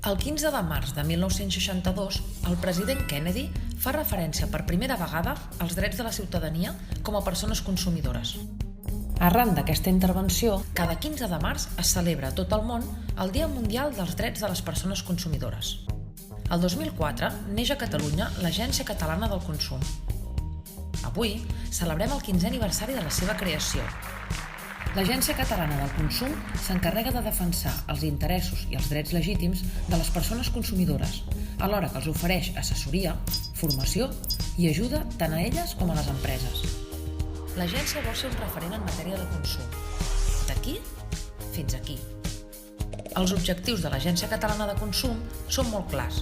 El 15 de març de 1962, el president Kennedy fa referència per primera vegada als drets de la ciutadania com a persones consumidores. Arran d'aquesta intervenció, cada 15 de març es celebra a tot el món el Dia Mundial dels Drets de les Persones Consumidores. El 2004 neix a Catalunya l'Agència Catalana del Consum. Avui celebrem el 15è aniversari de la seva creació. L'Agència Catalana del Consum s'encarrega de defensar els interessos i els drets legítims de les persones consumidores, alhora que els ofereix assessoria, formació i ajuda tant a elles com a les empreses. L'agència vol ser un referent en matèria de consum, d'aquí fins aquí. Els objectius de l'Agència Catalana de Consum són molt clars.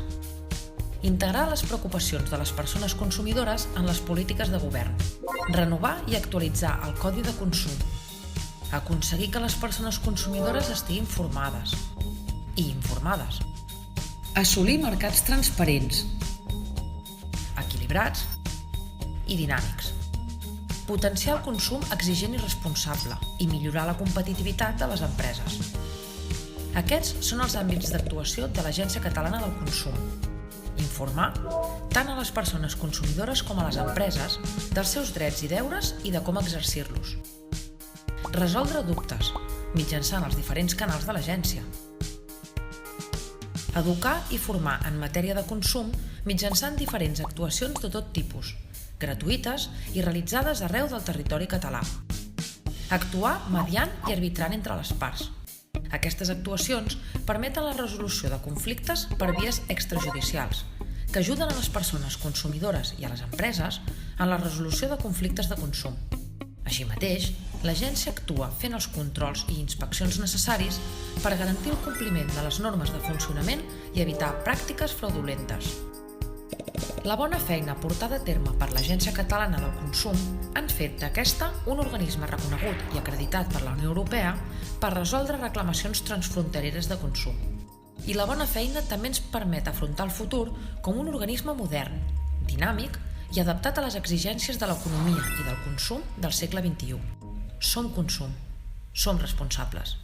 Integrar les preocupacions de les persones consumidores en les polítiques de govern, renovar i actualitzar el Codi de Consum, aconseguir que les persones consumidores estiguin formades i informades, assolir mercats transparents, equilibrats i dinàmics, potenciar el consum exigent i responsable i millorar la competitivitat de les empreses. Aquests són els àmbits d'actuació de l'Agència Catalana del Consum. Informar tant a les persones consumidores com a les empreses dels seus drets i deures i de com exercir-los. Resoldre dubtes mitjançant els diferents canals de l'agència. Educar i formar en matèria de consum mitjançant diferents actuacions de tot tipus, gratuïtes i realitzades arreu del territori català. Actuar mediant i arbitrant entre les parts. Aquestes actuacions permeten la resolució de conflictes per vies extrajudicials, que ajuden a les persones consumidores i a les empreses en la resolució de conflictes de consum. Així mateix, l'agència actua fent els controls i inspeccions necessaris per garantir el compliment de les normes de funcionament i evitar pràctiques fraudulentes. La bona feina portada a terme per l'Agència Catalana del Consum han fet d'aquesta un organisme reconegut i acreditat per la Unió Europea per resoldre reclamacions transfrontereres de consum. I la bona feina també ens permet afrontar el futur com un organisme modern, dinàmic i adaptat a les exigències de l'economia i del consum del segle XXI. Som consum, som responsables.